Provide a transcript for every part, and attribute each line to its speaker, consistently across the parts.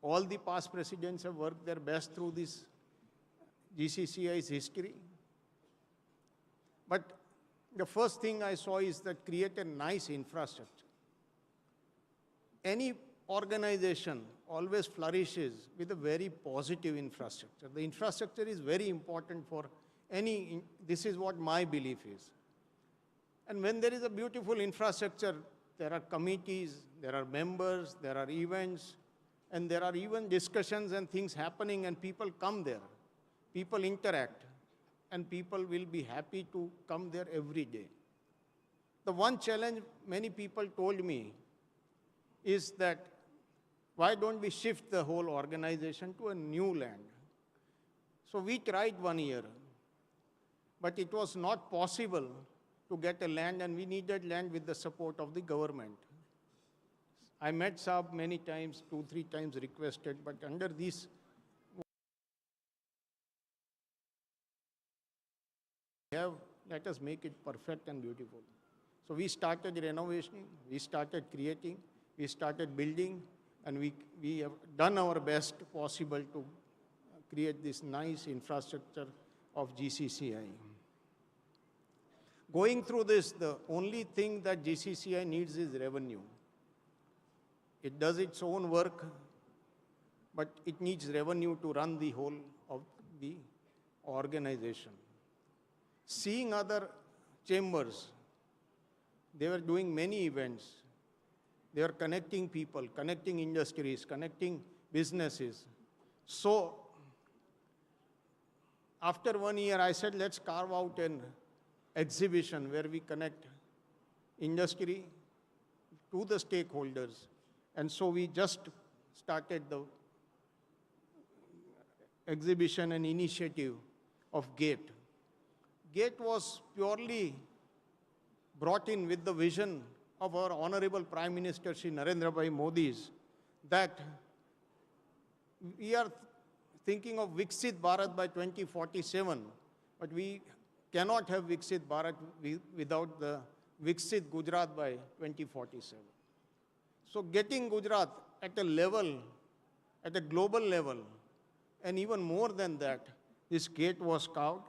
Speaker 1: All the past presidents have worked their best through this GCCI's history. But the first thing I saw is that create a nice infrastructure. Any organization always flourishes with a very positive infrastructure. The infrastructure is very important for any, this is what my belief is. And when there is a beautiful infrastructure, there are committees, there are members, there are events, and there are even discussions and things happening, and people come there. People interact, and people will be happy to come there every day. The one challenge many people told me is that, why don't we shift the whole organization to a new land? So we tried 1 year, but it was not possible to get a land, and we needed land with the support of the government. I met Saab many times, 2-3 times requested, but under this, let us make it perfect and beautiful. So we started renovation, we started creating, we started building, and we have done our best possible to create this nice infrastructure of GCCI. Going through this, the only thing that GCCI needs is revenue. It does its own work, but it needs revenue to run the whole of the organization. Seeing other chambers, they were doing many events. They were connecting people, connecting industries, connecting businesses. So after 1 year, I said, let's carve out an exhibition where we connect industry to the stakeholders. And so we just started the exhibition and initiative of GATE. GATE was purely brought in with the vision of our Honorable Prime Minister, Shri Narendra Bhai Modi's, that we are thinking of Viksit Bharat by 2047, but we cannot have Viksit Bharat without the Viksit Gujarat by 2047. So getting Gujarat at a level, at a global level, and even more than that, this GATE was carved.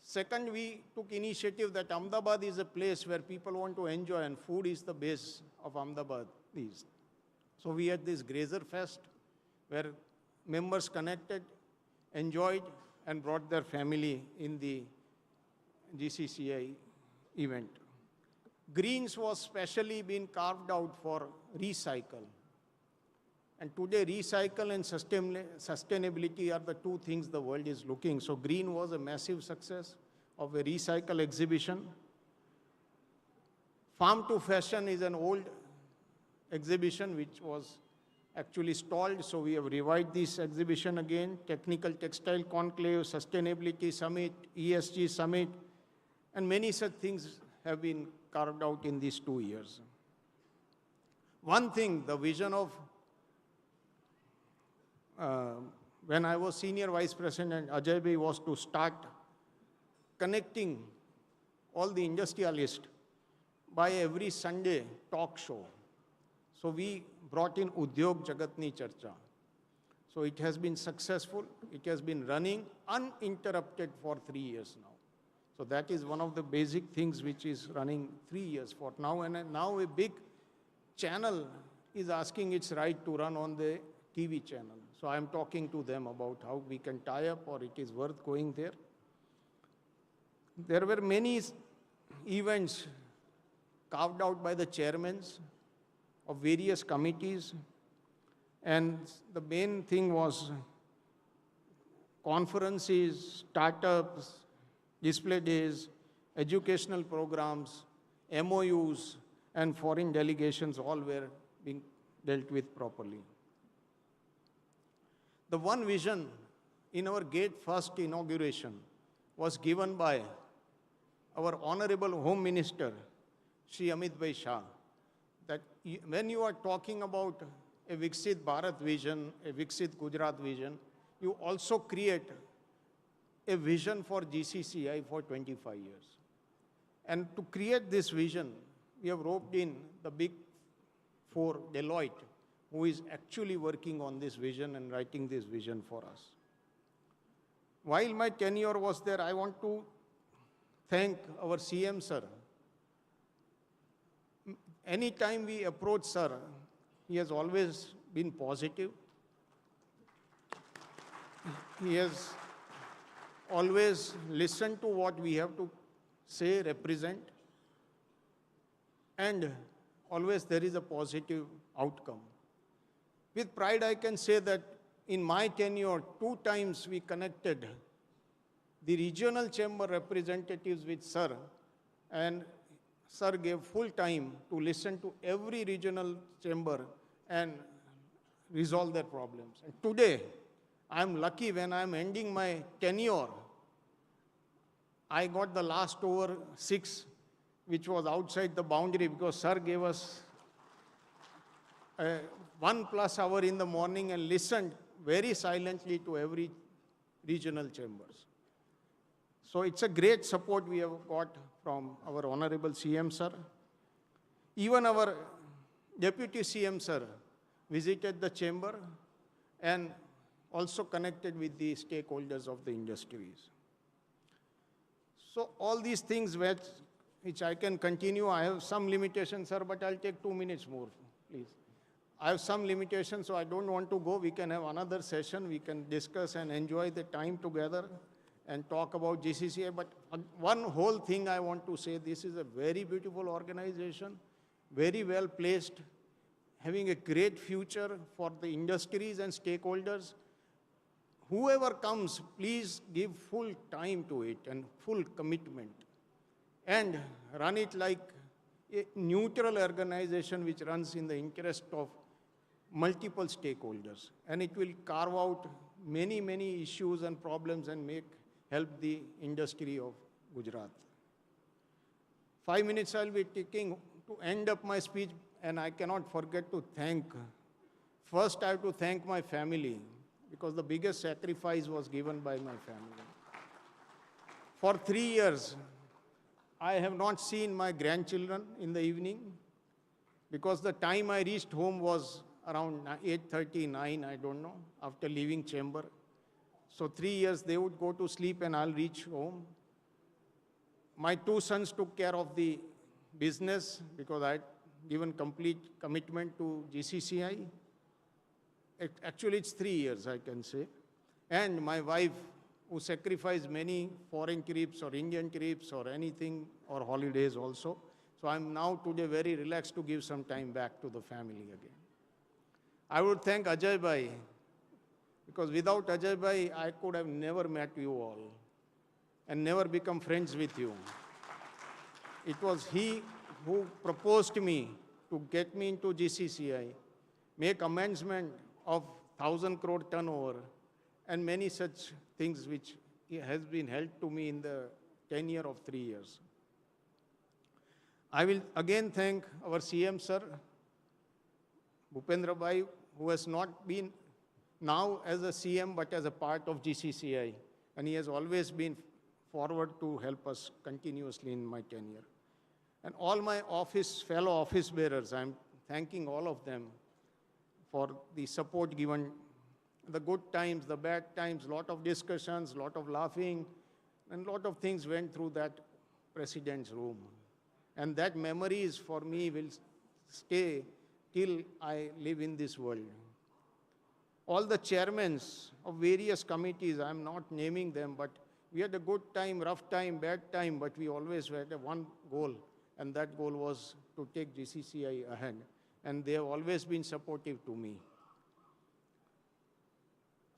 Speaker 1: Second, we took initiative that Ahmedabad is a place where people want to enjoy, and food is the base of Ahmedabad. So we had this Grazer Fest where members connected, enjoyed, and brought their family in the GCCI event. Greens was specially been carved out for recycle. And today, recycle and sustainability are the two things the world is looking. So green was a massive success of a recycle exhibition. Farm to Fashion is an old exhibition which was actually stalled. So we have revived this exhibition again. Technical Textile Conclave, Sustainability Summit, ESG Summit, and many such things have been carved out in these 2 years. One thing, the vision of when I was Senior Vice President, Ajay Bhai, was to start connecting all the industrialists by every Sunday talk show. So we brought in Udyog Jagatni Charcha. So it has been successful. It has been running uninterrupted for 3 years now. So that is one of the basic things which is running 3 years for now. And now a big channel is asking its right to run on the TV channel. So I'm talking to them about how we can tie up, or it is worth going there. There were many events carved out by the chairmen of various committees. And the main thing was conferences, startups, display days, educational programs, MOUs, and foreign delegations all were being dealt with properly. The one vision in our GATE first inauguration was given by our Honorable Home Minister, Shri Amit Bhai Shah, that when you are talking about a Viksit Bharat vision, a Viksit Gujarat vision, you also create a vision for GCCI for 25 years. And to create this vision, we have roped in the big four, Deloitte, who is actually working on this vision and writing this vision for us. While my tenure was there, I want to thank our CM sir. Anytime we approach sir, he has always been positive. He has always listened to what we have to say, represent, and always there is a positive outcome. With pride, I can say that in my tenure, 2 times we connected the regional chamber representatives with sir, and sir gave full time to listen to every regional chamber and resolve their problems. And today, I'm lucky when I'm ending my tenure, I got the last over 6, which was outside the boundary because sir gave us 1+ hour in the morning and listened very silently to every regional chambers. So it's a great support we have got from our Honorable CM sir. Even our Deputy CM sir visited the chamber and also connected with the stakeholders of the industries. So all these things which I can continue, I have some limitations, sir, but I'll take 2 minutes more, please. I have some limitations, so I don't want to go. We can have another session. We can discuss and enjoy the time together and talk about GCCI. But one whole thing I want to say, this is a very beautiful organization, very well placed, having a great future for the industries and stakeholders. Whoever comes, please give full time to it and full commitment. And run it like a neutral organization which runs in the interest of multiple stakeholders. And it will carve out many, many issues and problems and help the industry of Gujarat. 5 minutes I'll be taking to end up my speech, and I cannot forget to thank. First, I have to thank my family, because the biggest sacrifice was given by my family. For 3 years, I have not seen my grandchildren in the evening, because the time I reached home was around 8:30, 9, I don't know, after leaving chamber. So 3 years they would go to sleep and I'll reach home. My 2 sons took care of the business because I had given complete commitment to GCCI. Actually, it's 3 years, I can say. And my wife, who sacrificed many foreign trips or Indian trips or anything, or holidays also. So I'm now today very relaxed to give some time back to the family again. I would thank Ajay Bhai, because without Ajay Bhai, I could have never met you all and never become friends with you. It was he who proposed me to get me into GCCI, make amendment of 1,000 crore turnover, and many such things which has been helped to me in the tenure of 3 years. I will again thank our CM sir, Bhupendra Bhai, who has not been now as a CM but as a part of GCCI, and he has always been forward to help us continuously in my tenure. And all my fellow office bearers, I'm thanking all of them for the support given, the good times, the bad times, lot of discussions, lot of laughing, and lot of things went through that president's room. And that memories for me will stay till I live in this world. All the chairmen of various committees, I'm not naming them, but we had a good time, rough time, bad time, but we always had one goal, and that goal was to take GCCI ahead. And they have always been supportive to me.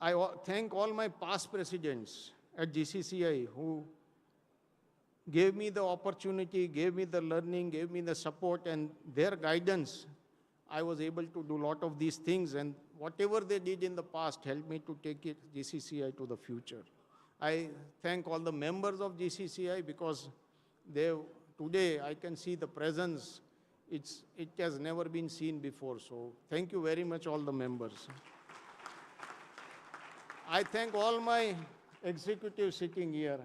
Speaker 1: I thank all my past presidents at GCCI who gave me the opportunity, gave me the learning, gave me the support, and their guidance. I was able to do a lot of these things, and whatever they did in the past helped me to take GCCI to the future. I thank all the members of GCCI because today I can see the presence. It has never been seen before. So thank you very much, all the members. I thank all my executives sitting here.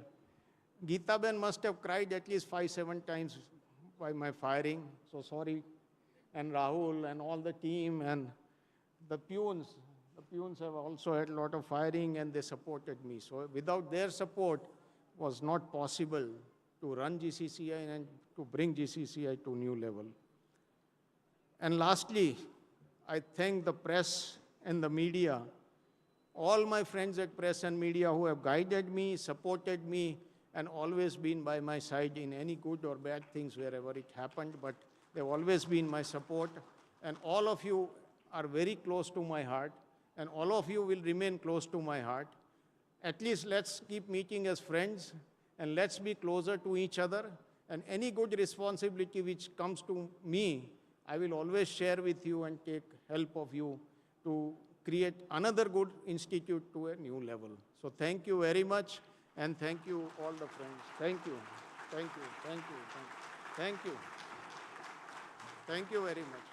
Speaker 1: Geeta Ben must have cried at least 5-7 times by my firing. So sorry. And Rahul and all the team and the peons have also had a lot of firing and they supported me. So without their support, was not possible to run GCCI and to bring GCCI to new level. And lastly, I thank the press and the media, all my friends at press and media who have guided me, supported me, and always been by my side in any good or bad things wherever it happened, but they've always been my support. And all of you are very close to my heart, and all of you will remain close to my heart. At least let's keep meeting as friends, and let's be closer to each other. And any good responsibility which comes to me, I will always share with you and take help of you to create another good institute to a new level. So thank you very much, and thank you all the friends. Thank you, thank you, thank you, thank you. Thank you very much.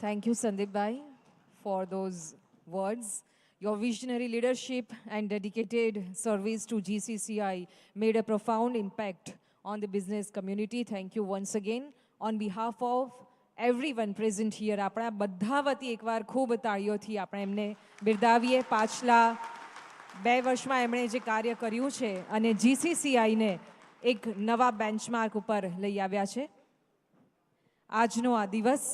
Speaker 2: Thank you, Sandeep Bhai, for those words. Your visionary leadership and dedicated service to GCCI made a profound impact on the business community. Thank you once again. On behalf of everyone present here, આપણા બધા વતી એકવાર ખૂબ તાળીઓથી આપણે એમને બિરદાવીએ. પાછલા 2 વર્ષમાં એમણે જે કાર્ય કર્યું છે અને GCCIને એક નવા બેન્ચમાર્ક ઉપર લઈ આવ્યા છે. આજનો આ દિવસ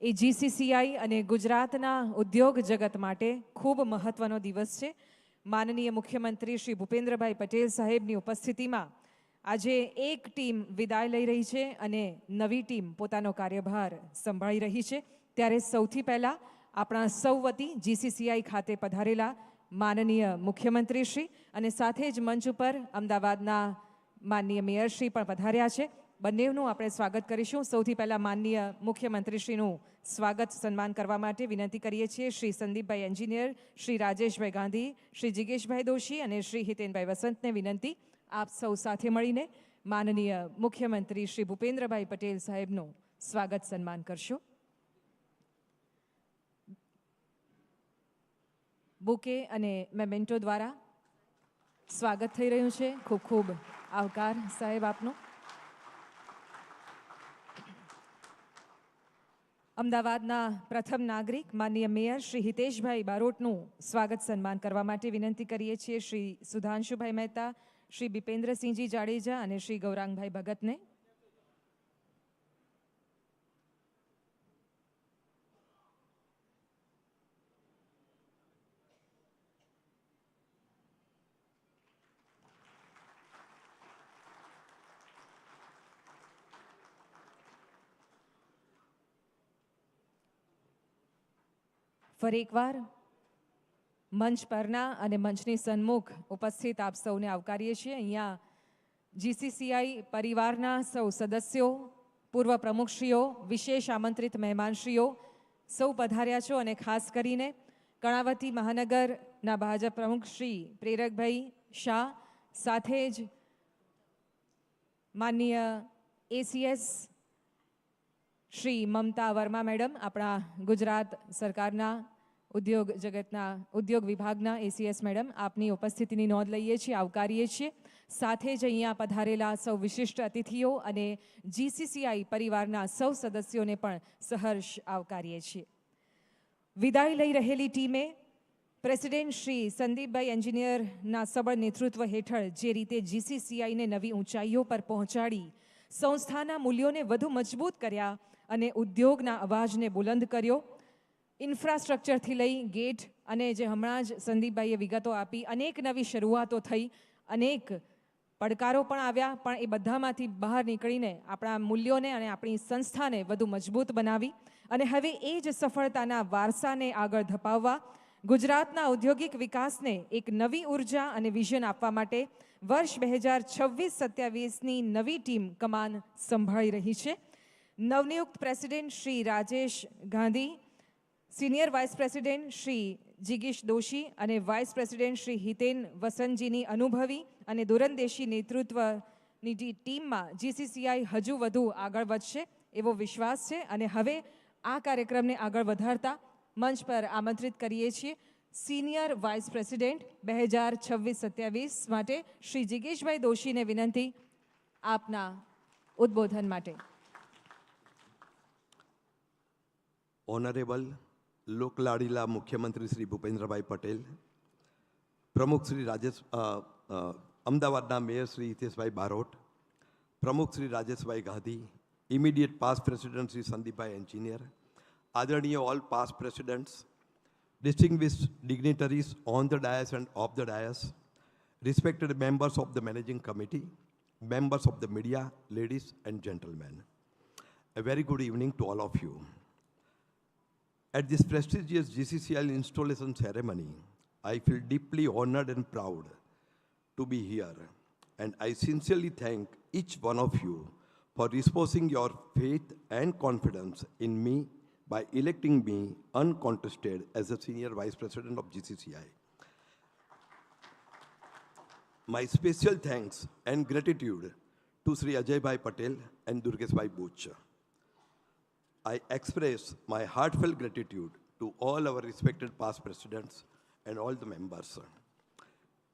Speaker 2: એ GCCI અને ગુજરાતના ઉદ્યોગ જગત માટે ખૂબ મહત્વનો દિવસ છે. માનનીય મુખ્યમંત્રી શ્રી ભૂપેન્દ્રભાઈ પટેલ સાહેબની ઉપસ્થિતિમાં આજે એક ટીમ વિદાય લઈ રહી છે અને નવી ટીમ પોતાનો કાર્યભાર સંભાળી રહી છે. ત્યારે સૌથી પહેલાં આપણા સૌ વતી GCCI ખાતે પધારેલા માનનીય મુખ્યમંત્રીશ્રી અને સાથે જ મંચ ઉપર અમદાવાદના માનનીય મેયરશ્રી પણ પધાર્યા છે. બંનેનું આપણે સ્વાગત કરીશું. સૌથી પહેલાં માનનીય મુખ્યમંત્રીશ્રીનું સ્વાગત સન્માન કરવા માટે વિનંતી કરીએ છીએ શ્રી સંદીપભાઈ એન્જિનિયર, શ્રી રાજેશભાઈ ગાંધી, શ્રી જિગેશભાઈ દોશી અને શ્રી હિતેનભાઈ વસંતને વિનંતી આપ સૌ સાથે મળીને માનનીય મુખ્યમંત્રી શ્રી ભૂપેન્દ્રભાઈ પટેલ સાહેબનું સ્વાગત સન્માન કરશો. બુકે અને મેમેન્ટો દ્વારા સ્વાગત થઈ રહ્યું છે. ખૂબ ખૂબ આવકાર સાહેબ આપનો. અમદાવાદના પ્રથમ નાગરિક માનનીય મેયર શ્રી હિતેશભાઈ બારોટનું સ્વાગત સન્માન કરવા માટે વિનંતી કરીએ છીએ શ્રી સુધાંશુભાઈ મહેતા, શ્રી બિપેન્દ્રસિંહજી જાડેજા અને શ્રી ગૌરાંગભાઈ ભગતને. ફરી એકવાર મંચ પરના અને મંચની સન્મુખ ઉપસ્થિત આપ સૌને આવકારીએ છીએ. અહીંયા GCCI પરિવારના સૌ સદસ્યો, પૂર્વ પ્રમુખશ્રીઓ, વિશેષ આમંત્રિત મહેમાનશ્રીઓ સૌ પધાર્યા છો અને ખાસ કરીને કર્ણાવતી મહાનગરના ભાજપ પ્રમુખ શ્રી પ્રેરકભાઈ શાહ, સાથે જ માનનીય ACS શ્રી મમતા વર્મા મેડમ, આપણા ગુજરાત સરકારના ઉદ્યોગ જગતના ઉદ્યોગ વિભાગના ACS મેડમ, આપની ઉપસ્થિતિની નોંધ લઈએ છીએ, આવકારીએ છીએ. સાથે જ અહીંયા પધારેલા સૌ વિશિષ્ટ અતિથિઓ અને GCCI પરિવારના સૌ સદસ્યોને પણ સહર્ષ આવકારીએ છીએ. વિદાય લઈ રહેલી ટીમે પ્રેસિડેન્ટ શ્રી સંદીપભાઈ એન્જિનિયરના સબળ નેતૃત્વ હેઠળ જે રીતે GCCIને નવી ઊંચાઈઓ પર પહોંચાડી, સંસ્થાના મૂલ્યોને વધુ મજબૂત કર્યા અને ઉદ્યોગના અવાજને બુલંદ કર્યો. ઇન્ફ્રાસ્ટ્રક્ચરથી લઈ ગેટ અને જે હમણાં જ સંદીપભાઈએ વિગતો આપી, અનેક નવી શરૂઆતો થઈ, અનેક પડકારો પણ આવ્યા, પણ એ બધામાંથી બહાર નીકળીને આપણા મૂલ્યોને અને આપણી સંસ્થાને વધુ મજબૂત બનાવી અને હવે એ જ સફળતાના વારસાને આગળ ધપાવવા ગુજરાતના ઔદ્યોગિક વિકાસને એક નવી ઉર્જા અને વિઝન આપવા માટે વર્ષ 2026-27ની નવી ટીમ કમાન સંભાળી રહી છે. નવનિયુક્ત president Shri Rajesh Gandhi, senior vice president Shri જિગીશ દોશી અને વાઇસ પ્રેસિડેન્ટ શ્રી હિતેન વસંતજીની અનુભવી અને દૂરંદેશી નેતૃત્વની ટીમમાં GCCI હજુ વધુ આગળ વધશે એવો વિશ્વાસ છે. અને હવે આ કાર્યક્રમને આગળ વધારતા મંચ પર આમંત્રિત કરીએ છીએ સિનિયર વાઇસ પ્રેસિડેન્ટ 2026-27 માટે શ્રી જિગેશભાઈ દોશીને વિનંતી આપના ઉદ્બોધન માટે.
Speaker 3: ऑनरेबल લોકલાડીલા મુખ્યમંત્રી શ્રી ભૂપેન્દ્રભાઈ પટેલ, પ્રમુખ શ્રી અમદાવાદના મેયર શ્રી હિતેશભાઈ બારોટ, પ્રમુખ Shri Rajeshbhai Gandhi, immediate past president Shri Sandeepbhai Engineer, આદરણીય all past presidents, distinguished dignitaries on the dais and off the dais, respected members of the managing committee, members of the media, ladies and gentlemen. A very good evening to all of you. At this prestigious GCCI installation ceremony, I feel deeply honored and proud to be here, and I sincerely thank each one of you for reposing your faith and confidence in me by electing me uncontested as the Senior Vice President of GCCI. My special thanks and gratitude to Sri Ajay Bhai Patel and Durgesh Bhai Buch. I express my heartfelt gratitude to all our respected past presidents and all the members.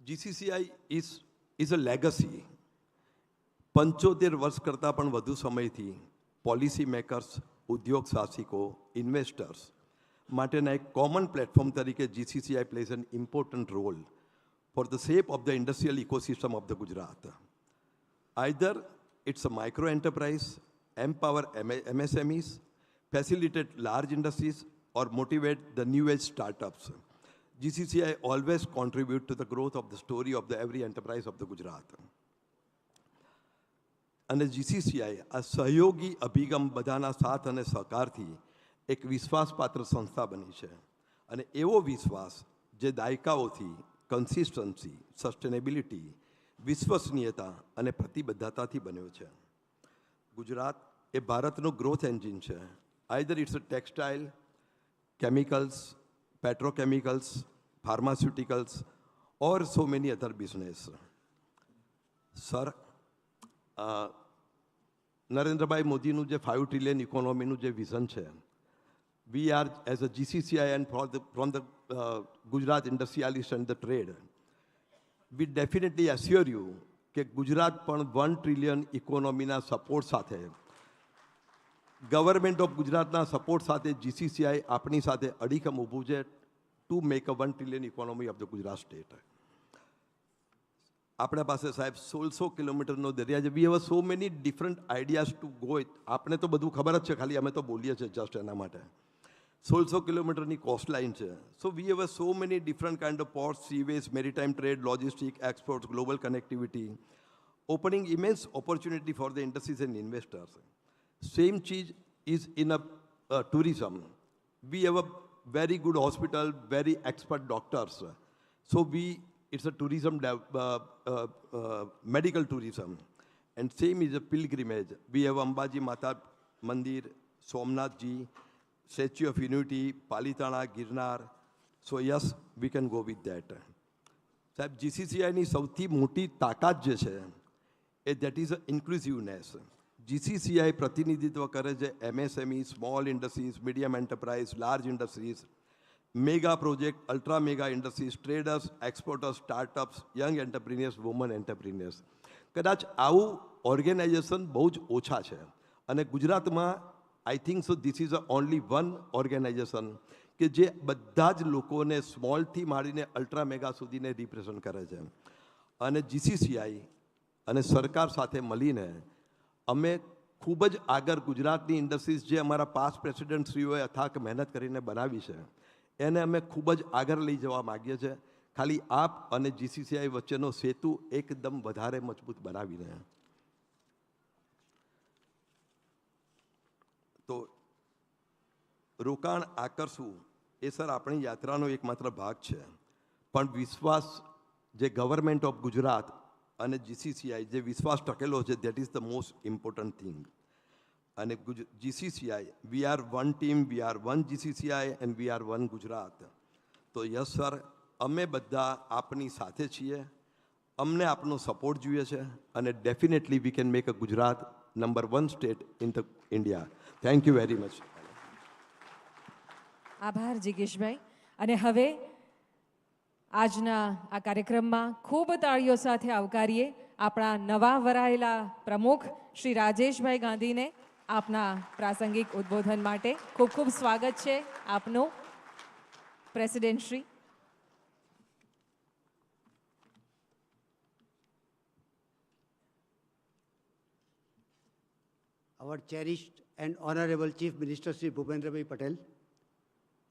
Speaker 3: GCCI is a legacy. 75 વર્ષ કરતાં પણ વધુ સમયથી policy makers, ઉદ્યોગ સાહસિકો, investors માટેના એક common platform તરીકે GCCI plays an important role for the shape of the industrial ecosystem of the Gujarat. Either it's a micro enterprise, empower MSMEs, facilitate large industries, or motivate the new age startups. GCCI always contribute to the growth of the story of the every enterprise of the Gujarat. અને GCCI આ સહયોગી અભિગમ બધાના સાથ અને સહકારથી એક વિશ્વાસપાત્ર સંસ્થા બની છે, અને એવો વિશ્વાસ જે દાયકાઓથી કન્સિસ્ટન્સી, સસ્ટેનેબિલિટી, વિશ્વસનીયતા અને પ્રતિબદ્ધતાથી બન્યો છે. ગુજરાત એ ભારતનું ગ્રોથ એન્જિન છે. Either it's a textile, chemicals, petrochemicals, pharmaceuticals or so many other business. Sir, Narendrabhai મોદીનું જે 5 ટ્રિલિયન ઇકોનોમીનું જે વિઝન છે, we are as a GCCI and from the Gujarat industrialist and the trade, we definitely assure you કે ગુજરાત પણ 1 trillion ઇકોનોમીના support સાથે, government of ગુજરાતના સપોર્ટ સાથે GCCI આપણી સાથે અડીખમ ઊભું છે to make a 1 trillion economy of the Gujarat state. આપણા પાસે સાહેબ 1600 કિલોમીટરનો દરિયા છે. વી have so many different ideas to go. આપણે તો બધું ખબર જ છે, ખાલી અમે તો બોલીએ છીએ જસ્ટ એના માટે. 1600 કિલોમીટરની કોસ્ટ લાઇન છે. So we have so many different kind of port, seaways, maritime trade, logistic, exports, global connectivity, opening immense opportunity for the industries and investors. Same ચીજ is in a tourism. We have a very good hospital, very expert doctors. So it's a tourism, medical tourism. And same is a pilgrimage. We have Ambaji Mata Mandir, Somnath Ji, Statue of Unity, Palitana, Girnar. So yes, we can go with that. સાહેબ, GCCIની સૌથી મોટી તાકાત જે છે એ that is inclusiveness. GCCI પ્રતિનિધિત્વ કરે છે MSME, small industries, medium enterprise, large industries, mega project, ultra mega industries, traders, exporters, startups, young entrepreneurs, woman entrepreneurs. કદાચ આવું ઓર્ગેનાઇઝેશન બહુ જ ઓછા છે, અને ગુજરાતમાં I think so this is a only one organisation કે જે બધા જ લોકોને સ્મોલથી માંડીને અલ્ટ્રા મેગા સુધીને રિપ્રેઝન્ટ કરે છે. અને GCCI અને સરકાર સાથે મળીને અમે ખૂબ જ આગળ ગુજરાતની ઇન્ડસ્ટ્રીઝ જે અમારા પાસ્ટ પ્રેસિડેન્ટશ્રીઓએ અથાક મહેનત કરીને બનાવી છે એને અમે ખૂબ જ આગળ લઈ જવા માગીએ છીએ. ખાલી આપ અને GCCI વચ્ચેનો સેતુ એકદમ વધારે મજબૂત બનાવીને. તો રોકાણ આકર્ષવું એ સર આપણી યાત્રાનો એકમાત્ર ભાગ છે, પણ વિશ્વાસ જે ગવર્મેન્ટ ઓફ ગુજરાત અને GCCI જે વિશ્વાસ ટકેલો છે, that is the most important thing. અને GCCI, we are one team, we are one GCCI and we are one Gujarat. તો યસ સર, અમે બધા આપની સાથે છીએ, અમને આપનો સપોર્ટ જોઈએ છે, અને definitely we can make a Gujarat number 1 state in the India. Thank you very much.
Speaker 2: આભાર જિગીશભાઈ. અને હવે આજના આ કાર્યક્રમમાં ખૂબ તાળીઓ સાથે આવકારીએ આપણા નવા વરાયેલા પ્રમુખ શ્રી રાજેશભાઈ ગાંધીને. આપના પ્રાસંગિક ઉદ્બોધન માટે ખૂબ ખૂબ સ્વાગત છે આપનું president Shri.
Speaker 4: Our cherished and honorable Chief Minister Sri Bhupendra Bhai Patel,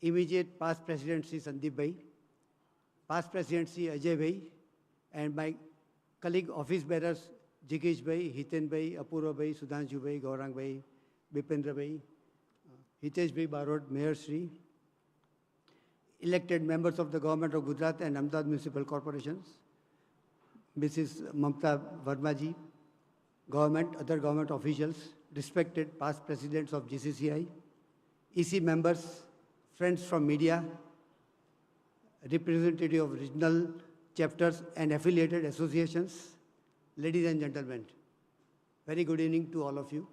Speaker 4: immediate past President Sri Sandeep Bhai, past President Sri Ajay Bhai, and my colleague office bearers Jigesh Bhai, Hiten Bhai, Apurva Bhai, Sudhanshu Bhai, Gaurang Bhai, Bipendra Bhai, Hitesh Bhai Barod, Mayor Sri, elected members of the Government of Gujarat and Ahmedabad Municipal Corporations, Mrs. Mamta Verma ji, government, other government officials, respected past presidents of GCCI, EC members, friends from media, representative of regional chapters and affiliated associations, ladies and gentlemen, very good evening to all of you.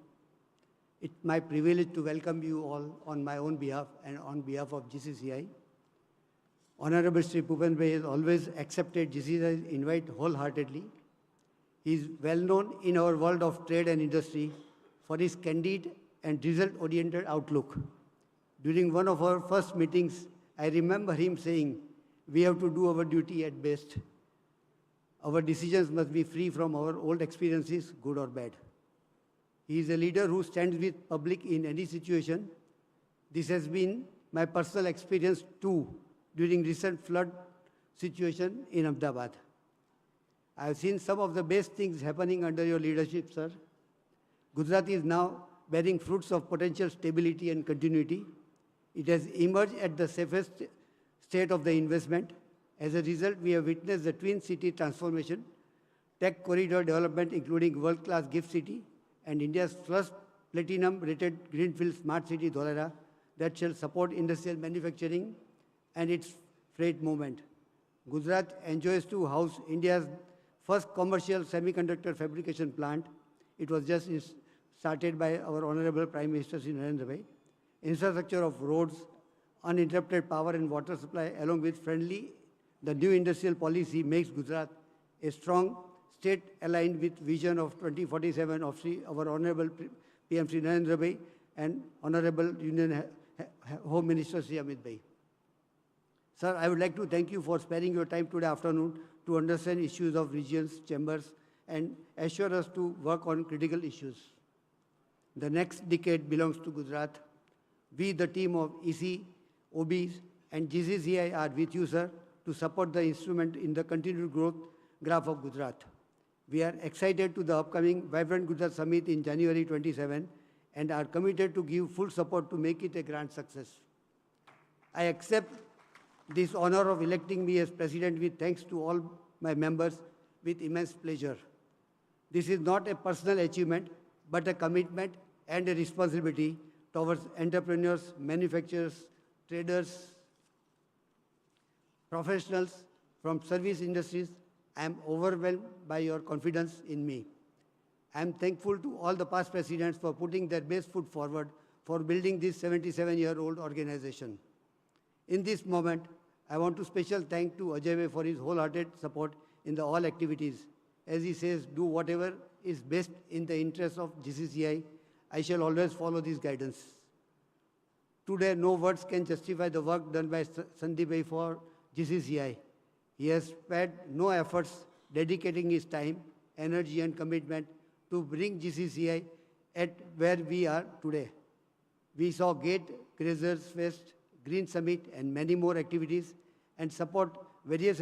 Speaker 4: It's my privilege to welcome you all on my own behalf and on behalf of GCCI. Honorable Sri Bhupendra Bhai has always accepted GCCI's invite wholeheartedly. He is well known in our world of trade and industry for his candid and result-oriented outlook. During one of our first meetings, I remember him saying, "We have to do our duty at best. Our decisions must be free from our old experiences, good or bad." He is a leader who stands with public in any situation. This has been my personal experience too during recent flood situation in Ahmedabad. I have seen some of the best things happening under your leadership, sir. Gujarat is now bearing fruits of potential stability and continuity. It has emerged at the safest state of the investment. As a result, we have witnessed the twin city transformation, tech corridor development including world-class gift city, and India's first platinum-rated greenfield smart city, Dholera, that shall support industrial manufacturing and its freight movement. Gujarat enjoys to house India's first commercial semiconductor fabrication plant. It was just started by our Honorable Prime Minister Sri Narendra Bhai. Infrastructure of roads, uninterrupted power and water supply, along with the new industrial policy makes Gujarat a strong state aligned with vision of 2047 of our Honorable PM Sri Narendra Bhai and Honorable Union Home Minister Sri Amit Bhai. Sir, I would like to thank you for sparing your time today afternoon to understand issues of regions, chambers, and assure us to work on critical issues. The next decade belongs to Gujarat. We, the team of EC, OBs, and GCCI are with you, sir, to support the instrument in the continued growth graph of Gujarat. We are excited to the upcoming Vibrant Gujarat Summit in January 27 and are committed to give full support to make it a grand success. I accept this honor of electing me as president with thanks to all my members with immense pleasure. This is not a personal achievement, but a commitment and a responsibility towards entrepreneurs, manufacturers, traders, professionals from service industries. I am overwhelmed by your confidence in me. I am thankful to all the past presidents for putting their best foot forward for building this 77-year-old organization. In this moment, I want to special thank to Ajay Bhai for his wholehearted support in all activities. As he says, do whatever is best in the interest of GCCI. I shall always follow this guidance. Today, no words can justify the work done by Sandeep Bhai for GCCI. He has spared no efforts dedicating his time, energy and commitment to bring GCCI at where we are today. We saw Gate, Grazers Fest, Green Summit and many more activities and support various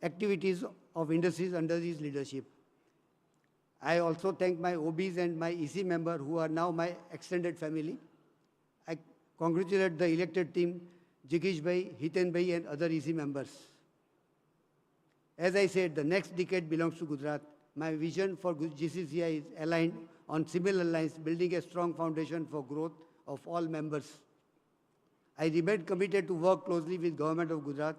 Speaker 4: activities of industries under his leadership. I also thank my OBs and my EC member who are now my extended family. I congratulate the elected team, Jigesh Bhai, Hiten Bhai and other EC members. As I said, the next decade belongs to Gujarat. My vision for GCCI is aligned on similar lines, building a strong foundation for growth of all members. I remain committed to work closely with Government of Gujarat,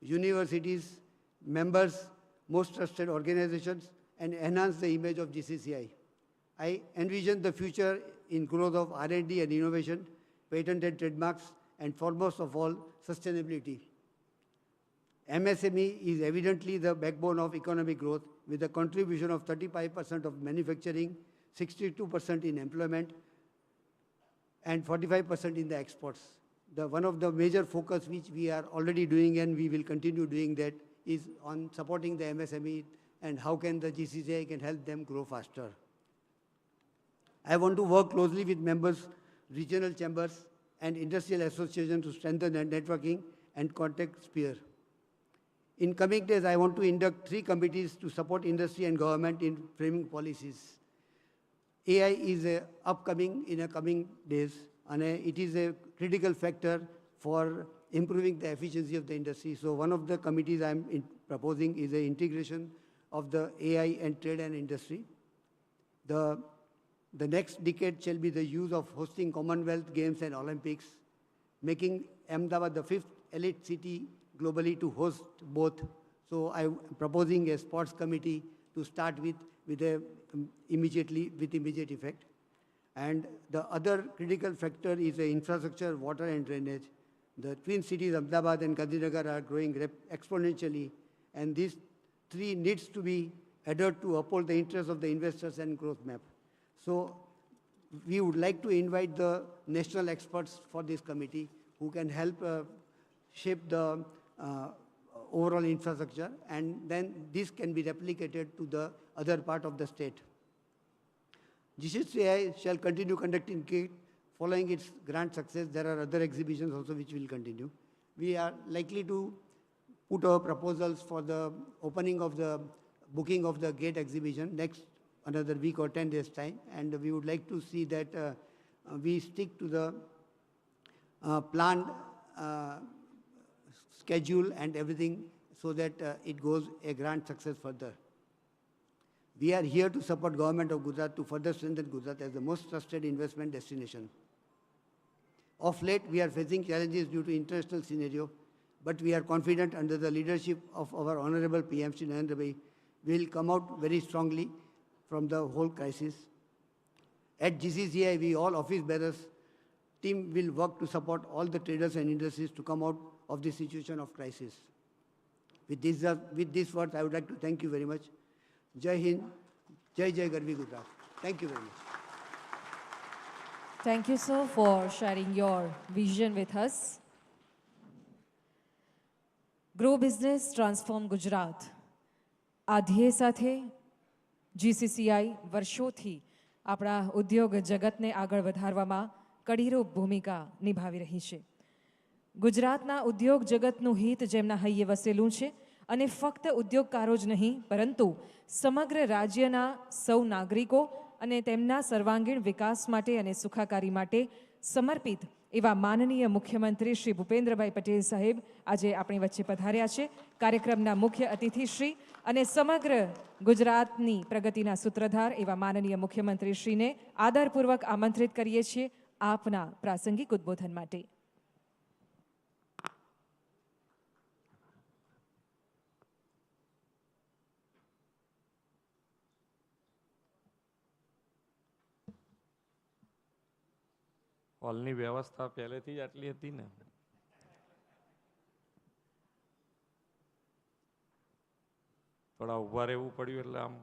Speaker 4: universities, members, most trusted organizations, and enhance the image of GCCI. I envision the future in growth of R&D and innovation, patent and trademarks, and foremost of all, sustainability. MSME is evidently the backbone of economic growth with a contribution of 35% of manufacturing, 62% in employment, and 45% in the exports. One of the major focus which we are already doing and we will continue doing that is on supporting the MSME and how can the GCCI can help them grow faster. I want to work closely with members, regional chambers and industrial associations to strengthen the networking and contact sphere. In coming days, I want to induct 3 committees to support industry and government in framing policies. AI is upcoming in the coming days, and it is a critical factor for improving the efficiency of the industry. So one of the committees I'm proposing is the integration of the AI and trade and industry. The next decade shall be the use of hosting Commonwealth Games and Olympics, making Ahmedabad the 5th elite city globally to host both. So I'm proposing a sports committee to start with immediate effect. And the other critical factor is the infrastructure, water and drainage. The twin cities, Ahmedabad and Gandhinagar, are growing exponentially, and these 3 needs to be adhered to uphold the interests of the investors and growth map. So we would like to invite the national experts for this committee who can help shape the overall infrastructure, and then this can be replicated to the other part of the state. GCCI shall continue conducting GATE. Following its grand success, there are other exhibitions also which will continue. We are likely to put our proposals for the opening of the booking of the GATE exhibition next another week or 10 days time, and we would like to see that we stick to the planned schedule and everything so that it goes a grand success further. We are here to support government of Gujarat to further strengthen Gujarat as the most trusted investment destination. Of late, we are facing challenges due to international scenario, but we are confident under the leadership of our Honorable PM Shri Narendra Bhai, we will come out very strongly from the whole crisis. At GCCI, we all office bearers team will work to support all the traders and industries to come out of this situation of crisis. With these words, I would like to thank you very much. Jai Hind, Jai Jai Garvi Gujarat. Thank you very much.
Speaker 2: Thank you, sir, for sharing your vision with us. Grow business, transform Gujarat. આ ધ્યેય સાથે GCCI વર્ષોથી આપણા ઉદ્યોગ જગતને આગળ વધારવામાં કડીરૂપ ભૂમિકા નિભાવી રહી છે. ગુજરાતના ઉદ્યોગ જગતનું હિત જેમના હૈયે વસેલું છે અને ફક્ત ઉદ્યોગકારો જ નહીં પરંતુ સમગ્ર રાજ્યના સૌ નાગરિકો અને તેમના સર્વાંગીણ વિકાસ માટે અને સુખાકારી માટે સમર્પિત એવા માનનીય મુખ્યમંત્રી શ્રી ભૂપેન્દ્રભાઈ પટેલ સાહેબ આજે આપણી વચ્ચે પધાર્યા છે. કાર્યક્રમના મુખ્ય અતિથિશ્રી અને સમગ્ર ગુજરાતની પ્રગતિના સૂત્રધાર એવા માનનીય મુખ્યમંત્રીશ્રીને આદરપૂર્વક આમંત્રિત કરીએ છીએ આપના પ્રાસંગિક ઉદ્બોધન માટે.
Speaker 5: હોલની વ્યવસ્થા પહેલેથી જ આટલી હતી ને. થોડા ઊભા રહેવું પડ્યું એટલે આમ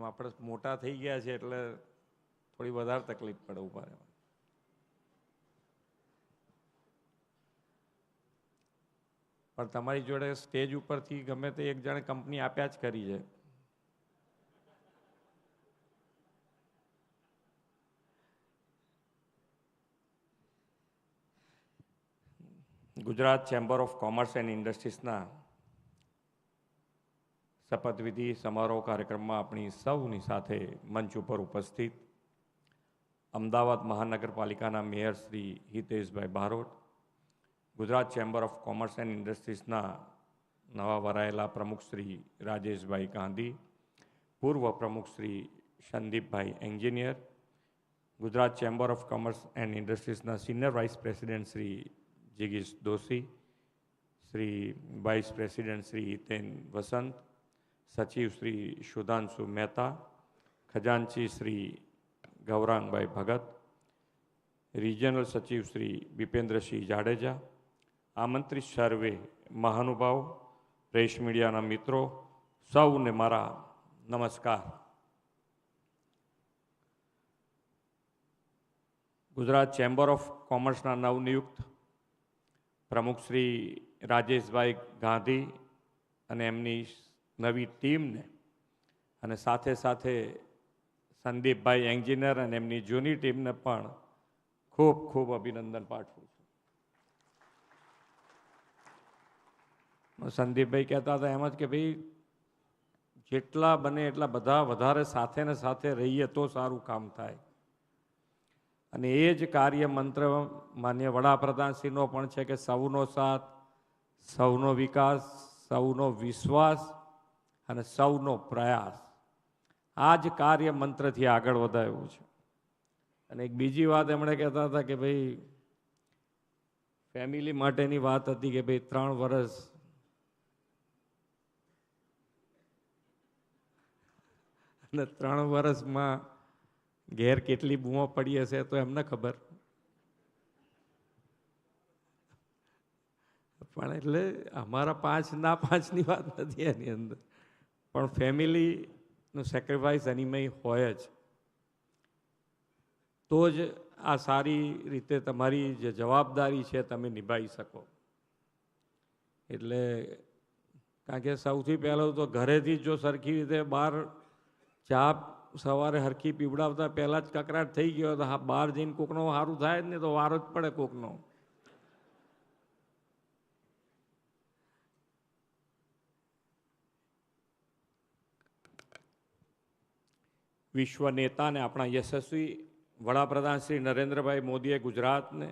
Speaker 5: આપણે મોટા થઈ ગયા છે એટલે થોડી વધારે તકલીફ પડે ઊભા રહેવા. પણ તમારી જોડે સ્ટેજ ઉપરથી ગમે તે એક જણે કંપની આપ્યા જ કરી છે. Gujarat chamber of commerce and ઇન્ડસ્ટ્રીઝના શપથવિધિ સમારોહ કાર્યક્રમમાં આપણી સૌની સાથે મંચ ઉપર ઉપસ્થિત અમદાવાદ મહાનગરપાલિકાના mayor Shri Hiteshbhai Barot, Gujarat chamber of commerce and ઇન્ડસ્ટ્રીઝના નવા વરાયેલા પ્રમુખ શ્રી રાજેશભાઈ ગાંધી, પૂર્વ પ્રમુખ Shri Sandeepbhai Engineer, Gujarat chamber of commerce and ઇન્ડસ્ટ્રીઝના સિનિયર વાઇસ પ્રેસિડેન્ટ શ્રી जिगीश दोशी, श्री वाइस प्रेसिडेंट श्री हितेन वसंत, सचिव श्री सुधांशु मेहता, खजांची श्री गौरांग भाई भगत, रीजनल सचिव श्री विपेन्द्र सिंह जाडेजा, आमंत्रित सर्वे महानुभाव, प्रेस मीडिया मित्रों, સૌને મારા નમસ્કાર. ગુજરાત ચેમ્બર ઓફ કોમર્સના નવનિયુક્ત પ્રમુખ શ્રી રાજેશભાઈ ગાંધી અને એમની નવી ટીમને અને સાથે સાથે સંદીપભાઈ એન્જિનિયર અને એમની જૂની ટીમને પણ ખૂબ ખૂબ અભિનંદન પાઠવું છું. સંદીપભાઈ કહેતા હતા એમ જ કે ભાઈ જેટલા બને એટલા બધા વધારે સાથે ને સાથે રહીએ તો સારું કામ થાય. અને એ જ કાર્ય મંત્ર માન્ય વડાપ્રધાનશ્રીનો પણ છે કે સૌનો સાથ, સૌનો વિકાસ, સૌનો વિશ્વાસ અને સૌનો પ્રયાસ. આ જ કાર્ય મંત્રથી આગળ વધાયું છે. અને એક બીજી વાત એમણે કહેતા હતા કે ભાઈ ફેમિલી માટેની વાત હતી કે ભાઈ 3 વર્ષ અને 3 વર્ષમાં ઘેર કેટલી બૂમો પડી હશે તો એમને ખબર. પણ એટલે અમારા 5 ના 5ની વાત નથી એની અંદર, પણ ફેમિલીનું સેક્રિફાઈસ એનીમય હોય જ. તો જ આ સારી રીતે તમારી જે જવાબદારી છે તમે નિભાવી શકો. એટલે કારણ કે સૌથી પહેલું તો ઘરેથી જો સરખી રીતે બહાર ચા સવારે હરખી પીવડાવતા પહેલાં જ કકરાટ થઈ ગયો તો હા બહાર જઈને કોકનો સારું થાય જ નહીં તો વારો જ પડે કોકનો. વિશ્વ નેતા અને આપણા યશસ્વી વડાપ્રધાન શ્રી નરેન્દ્રભાઈ મોદીએ ગુજરાતને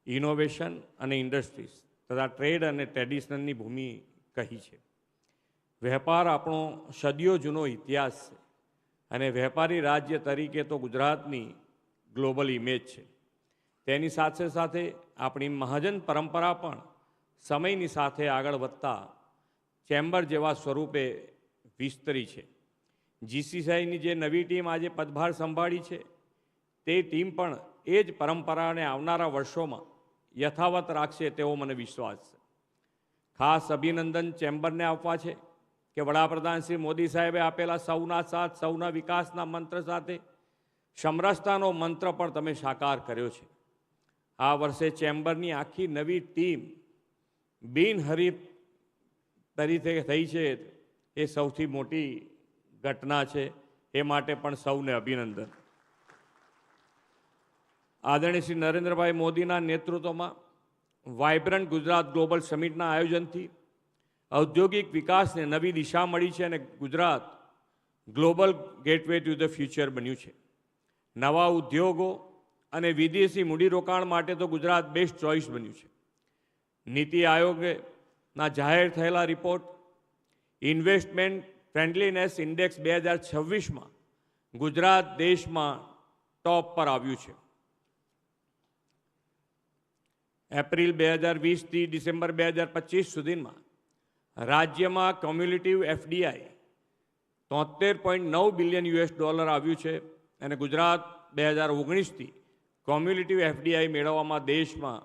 Speaker 5: ઇનોવેશન અને ઇન્ડસ્ટ્રીઝ તથા ટ્રેડ અને ટ્રેડિશનલની ભૂમિ કહી છે. વેપાર આપણો સદીઓ જૂનો ઇતિહાસ છે અને વેપારી રાજ્ય તરીકે તો ગુજરાતની ગ્લોબલ ઇમેજ છે. તેની સાથે સાથે આપણી મહાજન પરંપરા પણ સમયની સાથે આગળ વધતા ચેમ્બર જેવા સ્વરૂપે વિસ્તરી છે. GCCIની જે નવી ટીમ આજે પદભાર સંભાળી છે તે ટીમ પણ એ જ પરંપરાને આવનારા વર્ષોમાં યથાવત રાખશે તેવો મને વિશ્વાસ છે. ખાસ અભિનંદન ચેમ્બરને આપવા છે કે વડાપ્રધાન શ્રી મોદી સાહેબે આપેલા સૌના સાથ સૌના વિકાસના મંત્ર સાથે સમરસતાનો મંત્ર પણ તમે સાકાર કર્યો છે. આ વર્ષે ચેમ્બરની આખી નવી ટીમ બિનહરીફ તરીકે થઈ છે એ સૌથી મોટી ઘટના છે. એ માટે પણ સૌને અભિનંદન. આદરણીય શ્રી નરેન્દ્રભાઈ મોદીના નેતૃત્વમાં વાઇબ્રન્ટ ગુજરાત ગ્લોબલ સમિટના આયોજનથી ઔદ્યોગિક વિકાસને નવી દિશા મળી છે અને Gujarat global gateway to the future બન્યું છે. નવા ઉદ્યોગો અને વિદેશી મૂડીરોકાણ માટે તો ગુજરાત બેસ્ટ ચોઇસ બન્યું છે. નીતિ આયોગના જાહેર થયેલા રિપોર્ટ ઇન્વેસ્ટમેન્ટ ફ્રેન્ડલીનેસ ઇન્ડેક્સ 2026માં ગુજરાત દેશમાં ટોપ પર આવ્યું છે. એપ્રિલ 2020થી ડિસેમ્બર 2025 સુધીમાં રાજ્યમાં ક્યુમ્યુલેટિવ FDI $73.9 બિલિયન આવ્યું છે અને ગુજરાત 2019થી ક્યુમ્યુલેટિવ FDI મેળવવામાં દેશમાં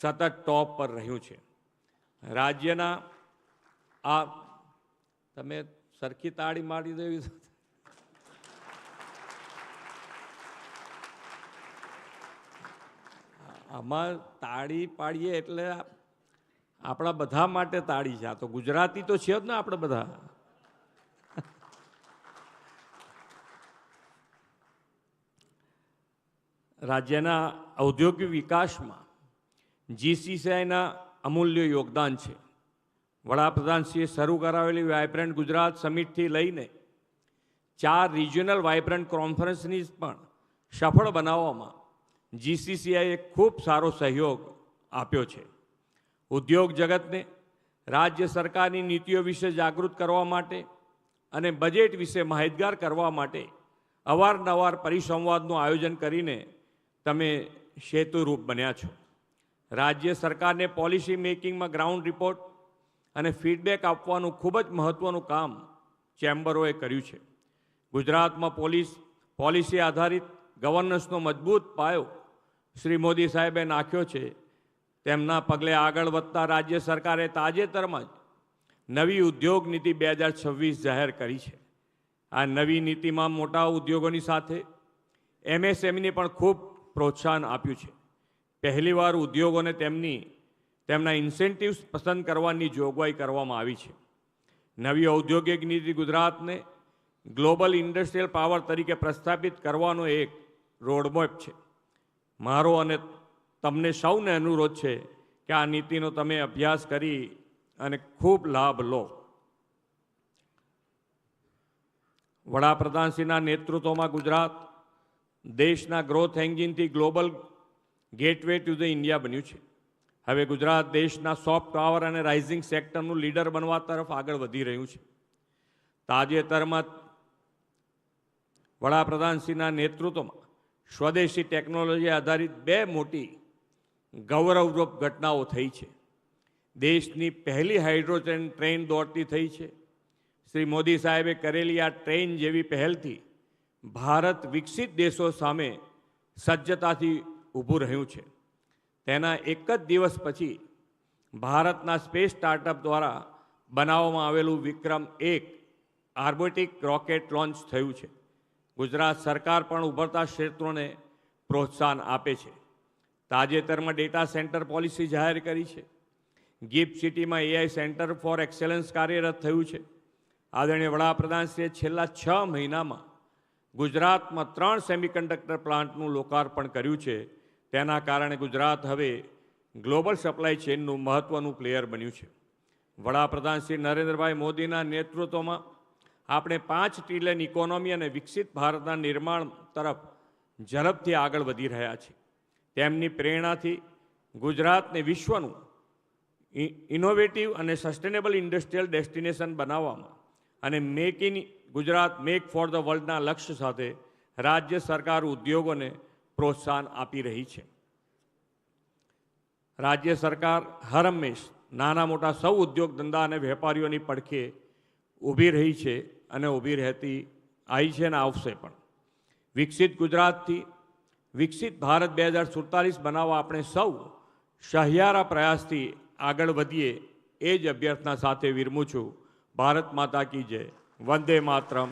Speaker 5: સતત ટોપ પર રહ્યું છે. રાજ્યના આ તમે સરખી તાળી મારી દેવી. આમાં તાળી પાડીએ એટલે આપણા બધા માટે તાળી છે. આ તો ગુજરાતી તો છે જ ને આપણે બધા. રાજ્યના ઔદ્યોગિક વિકાસમાં GCCIના અમૂલ્ય યોગદાન છે. વડાપ્રધાનશ્રીએ શરૂ કરાવેલી વાઇબ્રન્ટ ગુજરાત સમિટથી લઈને 4 રિજિયોનલ વાઇબ્રન્ટ કોન્ફરન્સની પણ સફળ બનાવવામાં GCCIએ ખૂબ સારો સહયોગ આપ્યો છે. ઉદ્યોગ જગતને રાજ્ય સરકારની નીતિઓ વિશે જાગૃત કરવા માટે અને બજેટ વિશે માહિતગાર કરવા માટે અવારનવાર પરિસંવાદનું આયોજન કરીને તમે સેતુરૂપ બન્યા છો. રાજ્ય સરકારને પોલિસી મેકિંગમાં ગ્રાઉન્ડ રિપોર્ટ અને ફીડબેક આપવાનું ખૂબ જ મહત્ત્વનું કામ ચેમ્બરોએ કર્યું છે. ગુજરાતમાં પોલિસી આધારિત ગવર્નન્સનો મજબૂત પાયો શ્રી મોદી સાહેબે નાખ્યો છે. તેમના પગલે આગળ વધતા રાજ્ય સરકારે તાજેતરમાં જ નવી ઉદ્યોગ નીતિ 2026 જાહેર કરી છે. આ નવી નીતિમાં મોટા ઉદ્યોગોની સાથે MSMEને પણ ખૂબ પ્રોત્સાહન આપ્યું છે. પહેલીવાર ઉદ્યોગોને તેમના ઇન્સેન્ટિવ્સ પસંદ કરવાની જોગવાઈ કરવામાં આવી છે. નવી ઔદ્યોગિક નીતિ ગુજરાતને ગ્લોબલ ઇન્ડસ્ટ્રીયલ પાવર તરીકે પ્રસ્થાપિત કરવાનો એક રોડમેપ છે. મારો અને તમને સૌને અનુરોધ છે કે આ નીતિનો તમે અભ્યાસ કરી અને ખૂબ લાભ લો. વડાપ્રધાનશ્રીના નેતૃત્વમાં ગુજરાત દેશના ગ્રોથ એન્જિનથી global gateway to the India બન્યું છે. હવે ગુજરાત દેશના સોફ્ટ પાવર અને રાઇઝિંગ સેક્ટરનું લીડર બનવા તરફ આગળ વધી રહ્યું છે. તાજેતરમાં વડાપ્રધાનશ્રીના નેતૃત્વમાં સ્વદેશી ટેકનોલોજી આધારિત 2 મોટી ગૌરવરૂપ ઘટનાઓ થઈ છે. દેશની પહેલી હાઇડ્રોજન ટ્રેન દોડતી થઈ છે. શ્રી મોદી સાહેબે કરેલી આ ટ્રેન જેવી પહેલથી ભારત વિકસિત દેશો સામે સજ્જતાથી ઊભું રહ્યું છે. તેના એક જ દિવસ પછી ભારતના સ્પેસ સ્ટાર્ટઅપ દ્વારા બનાવવામાં આવેલું વિક્રમ-1 આર્બિટિક રોકેટ લોન્ચ થયું છે. ગુજરાત સરકાર પણ ઉભરતા ક્ષેત્રોને પ્રોત્સાહન આપે છે. તાજેતરમાં ડેટા સેન્ટર પોલિસી જાહેર કરી છે. ગિફ્ટ સિટીમાં AI સેન્ટર ફોર એક્સેલન્સ કાર્યરત થયું છે. આદરણીય વડાપ્રધાનશ્રીએ છેલ્લા 6 મહિનામાં ગુજરાતમાં 3 સેમિકન્ડક્ટર પ્લાન્ટનું લોકાર્પણ કર્યું છે. તેના કારણે ગુજરાત હવે ગ્લોબલ સપ્લાય ચેઇનનું મહત્ત્વનું પ્લેયર બન્યું છે. વડાપ્રધાન શ્રી નરેન્દ્રભાઈ મોદીના નેતૃત્વમાં આપણે 5 ટ્રિલિયન ઇકોનોમી અને વિકસિત ભારતના નિર્માણ તરફ ઝડપથી આગળ વધી રહ્યા છીએ. તેમની પ્રેરણાથી ગુજરાતને વિશ્વનું ઇનોવેટિવ અને સસ્ટેનેબલ ઇન્ડસ્ટ્રીયલ ડેસ્ટિનેશન બનાવવામાં અને make in Gujarat make for the વર્લ્ડના લક્ષ્ય સાથે રાજ્ય સરકાર ઉદ્યોગોને પ્રોત્સાહન આપી રહી છે. રાજ્ય સરકાર હર હંમેશ નાના મોટા સૌ ઉદ્યોગ ધંધા અને વેપારીઓની પડખે ઊભી રહી છે અને ઊભી રહેતી આવી છે અને આવશે પણ. વિકસિત ગુજરાતથી વિકસિત ભારત 2047 બનાવવા આપણે સૌ સહિયારા પ્રયાસથી આગળ વધીએ એ જ અભ્યર્થના સાથે વિરમું છું. ભારત માતા કી જય. વંદે માતરમ.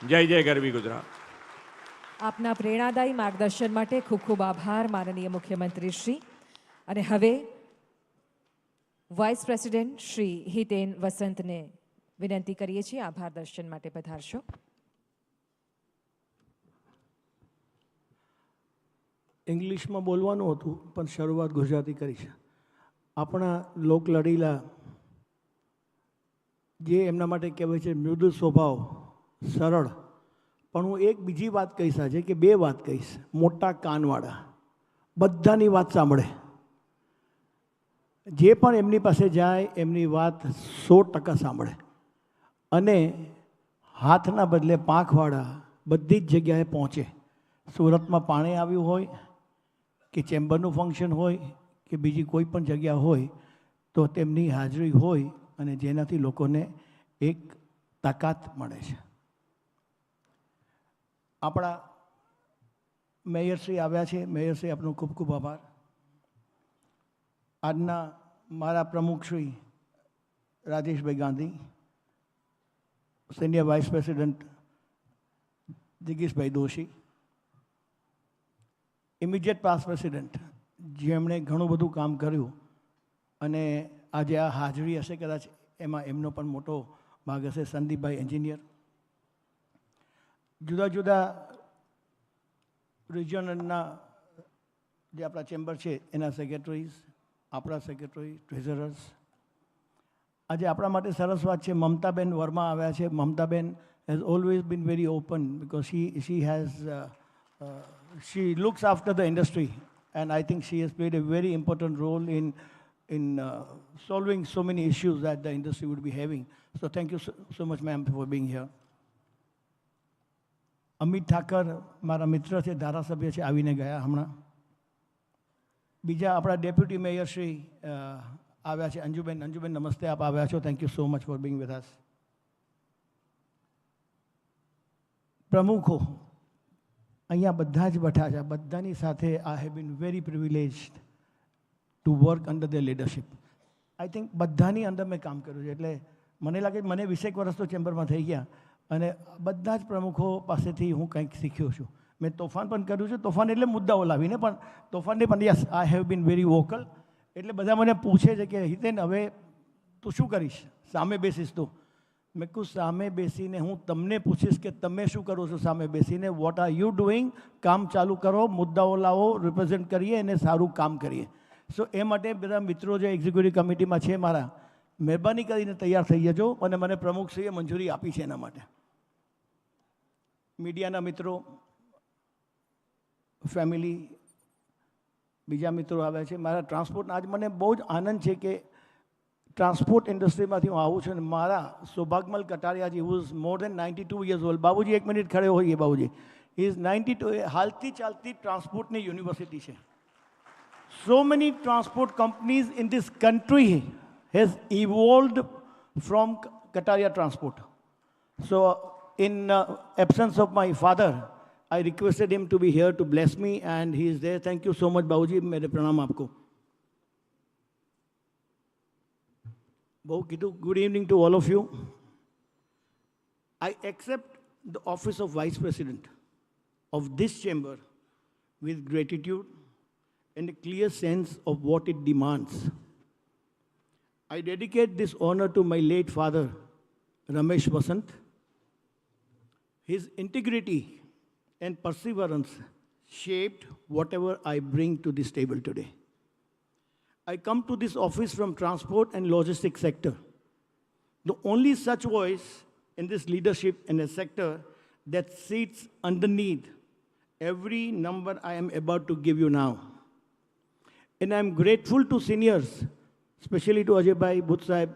Speaker 5: જય જય ગરવી ગુજરાત.
Speaker 2: આપના પ્રેરણાદાયી માર્ગદર્શન માટે ખૂબ ખૂબ આભાર માનનીય મુખ્યમંત્રી શ્રી. અને હવે વાઇસ પ્રેસિડેન્ટ શ્રી હિતેન વસંતને વિનંતી કરીએ છીએ આભાર દર્શન માટે પધારશો.
Speaker 6: ઇંગ્લિશમાં બોલવાનું હતું પણ શરૂઆત ગુજરાતી કરી છે. આપણા લોકલાડીલા જે એમના માટે કહેવાય છે મૃદુ સ્વભાવ, સરળ, પણ હું એક બીજી વાત કહીશ આજે કે 2 વાત કહીશ. મોટા કાનવાળા, બધાની વાત સાંભળે. જે પણ એમની પાસે જાય એમની વાત 100% સાંભળે. અને હાથના બદલે પાંખવાળા બધી જ જગ્યાએ પહોંચે. સુરતમાં પાણી આવ્યું હોય કે ચેમ્બરનું ફંક્શન હોય કે બીજી કોઈ પણ જગ્યા હોય તો તેમની હાજરી હોય અને જેનાથી લોકોને એક તાકાત મળે છે. આપણા મેયરશ્રી આવ્યા છે. મેયરશ્રી આપનો ખૂબ ખૂબ આભાર. આજના મારા પ્રમુખ Shri Rajeshbhai Gandhi, senior vice president જગીશભાઈ દોશી, ઇમિડિયેટ પાસ્ટ પ્રેસિડેન્ટ જેમણે ઘણું બધું કામ કર્યું અને આજે આ હાજરી હશે કદાચ એમાં એમનો પણ મોટો ભાગ હશે, સંદીપભાઈ એન્જિનિયર, જુદા જુદા રિજનલના જે આપણા ચેમ્બર છે એના સેક્રેટરીઝ, આપણા સેક્રેટરી, ટ્રેઝરર્સ. આજે આપણા માટે સરસ વાત છે મમતાબેન વર્મા આવ્યા છે. Mamtaben has always been very open because she looks after the industry and I think she has played a very important role in solving so many issues that the industry would be having. So thank you so much ma'am for being here. Amit Thakar મારા મિત્ર છે, ધારાસભ્ય છે, આવીને ગયા હમણાં. બીજા આપણા ડેપ્યુટી મેયર શ્રી આવ્યા છે, અંજુબેન. અંજુબેન નમસ્તે, આપ આવ્યા છો. Thank you so much for being with us. પ્રમુખો અહીંયા બધા જ બેઠા છે. બધાની સાથે I have been very privileged to work under the leadership. I think બધાની અંદર મેં કામ કર્યું છે એટલે મને લાગે મને 20 વર્ષ તો ચેમ્બરમાં થઈ ગયા અને બધા જ પ્રમુખો પાસેથી હું કંઈક શીખ્યો છું. મેં તોફાન પણ કર્યું છે, તોફાન એટલે મુદ્દાઓ લાવીને, પણ તોફાનને પણ yes I have been very vocal. એટલે બધા મને પૂછે છે કે હિતેન હવે તું શું કરીશ, સામે બેસીશ તું? મેં કહું સામે બેસીને હું તમને પૂછીશ કે તમે શું કરો છો સામે બેસીને, વોટ આર યુ ડુઈંગ? કામ ચાલુ કરો, મુદ્દાઓ લાવો, રિપ્રેઝેન્ટ કરીએ અને સારું કામ કરીએ. સો એ માટે બધા મિત્રો જે એક્ઝિક્યુટિવ કમિટીમાં છે મારા, મહેરબાની કરીને તૈયાર થઈ જજો અને મને પ્રમુખશ્રીએ મંજૂરી આપી છે એના માટે. મીડિયાના મિત્રો, ફેમિલી, બીજા મિત્રો આવ્યા છે. મારા ટ્રાન્સપોર્ટ, આજ મને બહુ જ આનંદ છે કે ટ્રાન્સપોર્ટ ઇન્ડસ્ટ્રીમાંથી હું આવું છું અને મારા Saubhagmal Katariaji who is more than 92 years old. બાબુજી એક મિનિટ ખડે હોઈએ બાબુજી. He is 92. હાલતી ચાલતી ટ્રાન્સપોર્ટની યુનિવર્સિટી છે. So many transport companies in this country has evolved from Kataria Transport. So in absence of my father, I requested him to be here to bless me and he is there. Thank you so much Babuji. मेरे प्रणाम आपको. Good evening to all of you. I accept the office of Vice President of this chamber with gratitude and a clear sense of what it demands. I dedicate this honor to my late father, Ramesh Vasant. His integrity and perseverance shaped whatever I bring to this table today. I come to this office from transport and logistics sector. The only such voice in this leadership in a sector that sits underneath every number I am about to give you now. And I'm grateful to seniors, especially to Ajay Bhai, Bhutt Sahib,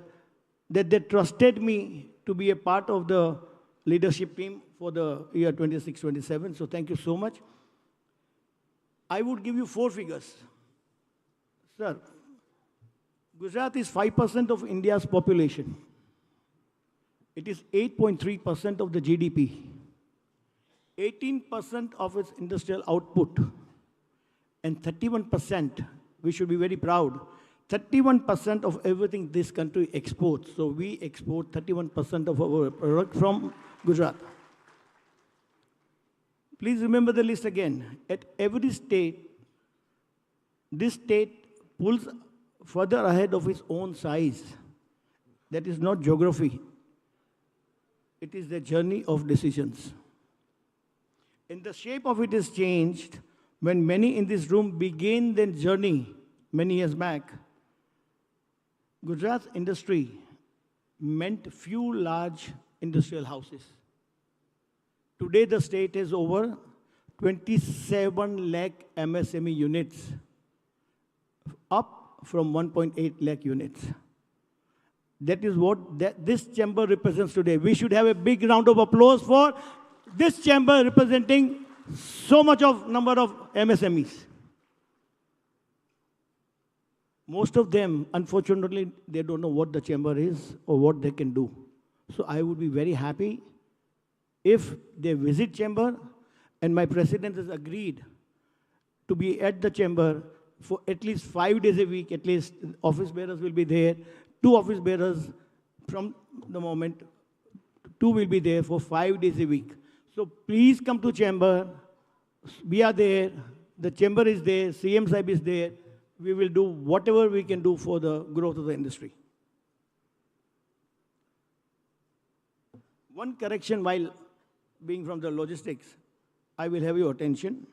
Speaker 6: that they trusted me to be a part of the leadership team for the year 26-27. So thank you so much. I would give you 4 figures. Sir, Gujarat is 5% of India's population. It is 8.3% of the GDP, 18% of its industrial output, and 31%, we should be very proud, 31% of everything this country exports. So we export 31% of our product from Gujarat. Please remember the list again. At every state, this state pulls further ahead of its own size. That is not geography. It is the journey of decisions. And the shape of it is changed when many in this room began their journey many years back. Gujarat's industry meant few large industrial houses. Today the state has over 27 lakh MSME units, up from 1.8 lakh units. That is what this chamber represents today. We should have a big round of applause for this chamber representing so much of number of MSMEs. Most of them, unfortunately, they don't know what the chamber is or what they can do. So I would be very happy if they visit chamber, and my president has agreed to be at the chamber for at least 5 days a week. At least office bearers will be there. 2 office bearers from the moment, 2 will be there for 5 days a week. So please come to chamber. We are there. The chamber is there. CM Saib is there. We will do whatever we can do for the growth of the industry. One correction while being from the logistics, I will have your attention.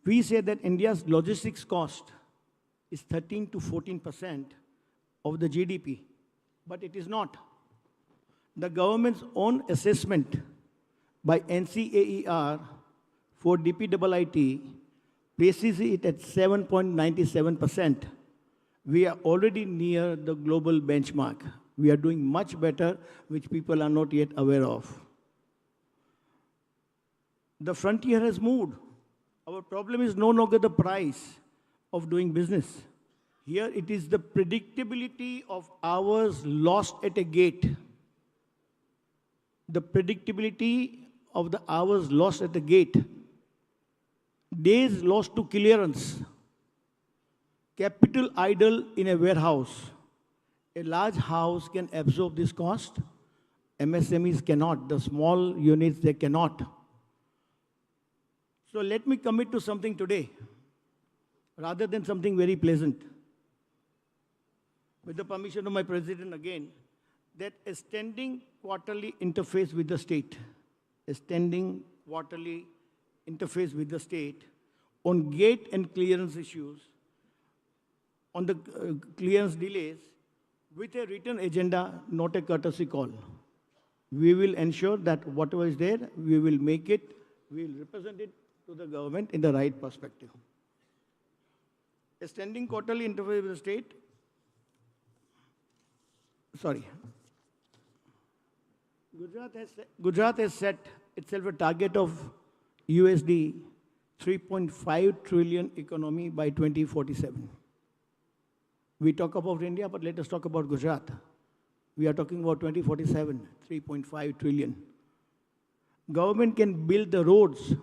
Speaker 6: We say that India's logistics cost is 13 to 14% of the GDP, but it is not. The government's own assessment by NCAER for DPIIT places it at 7.97%. We are already near the global benchmark. We are doing much better, which people are not yet aware of. The frontier has moved. Our problem is no longer the price of doing business. Here it is the predictability of hours lost at a gate. The predictability of the hours lost at the gate. Days lost to clearance. Capital idle in a warehouse. A large house can absorb this cost. MSMEs cannot. The small units, they cannot. So let me commit to something today, rather than something very pleasant. With the permission of my president again, that a standing quarterly interface with the state, a standing quarterly interface with the state on gate and clearance issues, on the clearance delays, with a written agenda, not a courtesy call. We will ensure that whatever is there, we will make it, we will represent it to the government in the right perspective. A standing quarterly interface with the state, Gujarat has set itself a target of USD 3.5 trillion economy by 2047. We talk about India, but let us talk about Gujarat. We are talking about 2047, 3.5 trillion. Government can build the roads,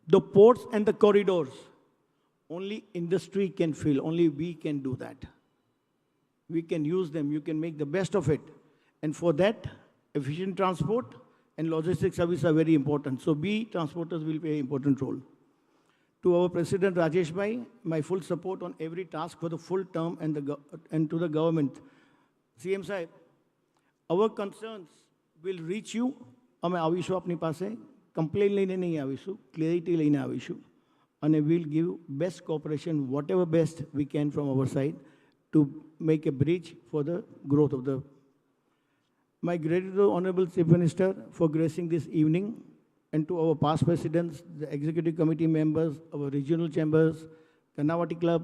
Speaker 6: the ports and the corridors. Only industry can fill, only we can do that. We can use them, you can make the best of it. And for that, efficient transport and logistics service are very important. So transporters will play an important role. To our President Rajesh Bhai, my full support on every task for the full term and to the government. CM Sahib, our concerns will reach you. અમે આવીશું આપની પાસે complain લઈને નહીં આવીશું, clarity લઈને આવીશું, અને we'll give best cooperation, whatever best we can from our side to make a bridge for the growth of the. My gratitude to Honorable Chief Minister for gracing this evening, and to our past presidents, the executive committee members, our regional chambers, Kannavati Club,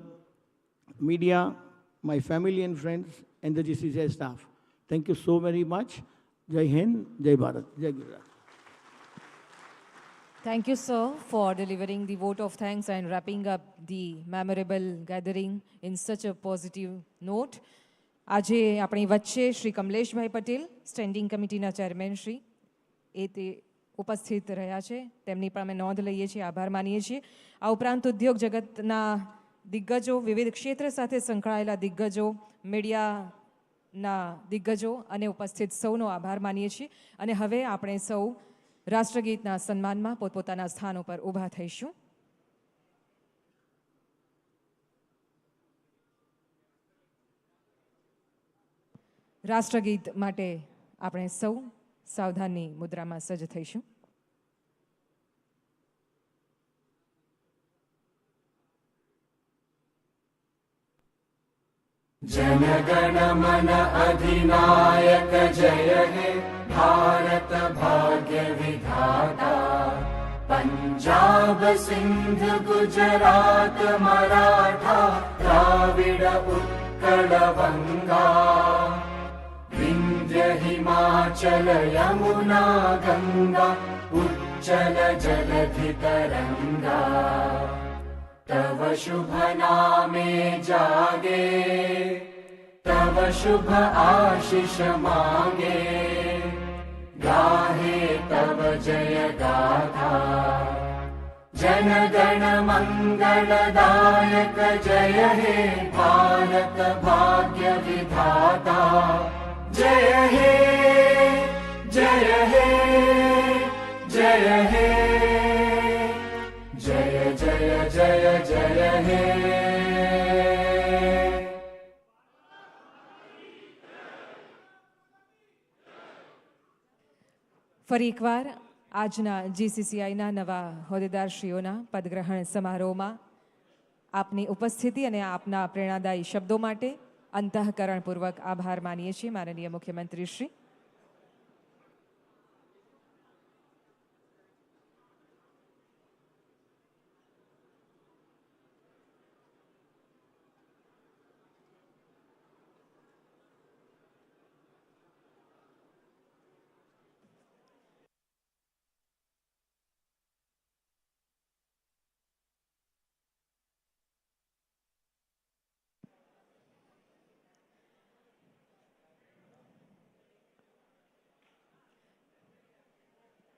Speaker 6: media, my family and friends, and the GCCI staff. Thank you so very much. Jai Hind, Jai Bharat, Jai Gujarat.
Speaker 2: Thank you, sir, for delivering the vote of thanks and wrapping up the memorable gathering in such a positive note. આજે આપણી વચ્ચે શ્રી કમલેશભાઈ Patel, standing કમિટીના chairman Shri, તે ઉપસ્થિત રહ્યા છે. તેમની પણ અમે નોંધ લઈએ છીએ, આભાર માનીએ છીએ. આ ઉપરાંત ઉદ્યોગ જગતના દિગ્ગજો, વિવિધ ક્ષેત્ર સાથે સંકળાયેલા દિગ્ગજો, મીડિયાના દિગ્ગજો અને ઉપસ્થિત સૌનો આભાર માનીએ છીએ. અને હવે આપણે સૌ રાષ્ટ્રગીતના સન્માનમાં પોતપોતાના સ્થાનો પર ઊભા થઈશું. રાષ્ટ્રગીત માટે આપણે સૌ સાવધાની મુદ્રામાં સજ્જ થઈશું.
Speaker 7: जनगण मन अधिनायक जय हे भारत भाग्य विधाता पंजाब सिंध गुजरात मराठा द्राविड उत्कल बंगा विंध्य हिमाचल यमुना गंगा उच्चल जलधि तरंगा तव शुभ नामे जागे तव शुभ आशीष मांगे गाहे तव जय गाथा जन गण मंगलदायक जय हे भारत भाग्य विधाता जय हे जय हे जय हे जय जय जय जय हे
Speaker 2: ફરી એકવાર આજના GCCIના નવા હોદ્દેદારશ્રીઓના પદગ્રહણ સમારોહમાં આપની ઉપસ્થિતિ અને આપના પ્રેરણાદાયી શબ્દો માટે અંતઃકરણપૂર્વક આભાર માનીએ છીએ માનનીય મુખ્યમંત્રીશ્રી.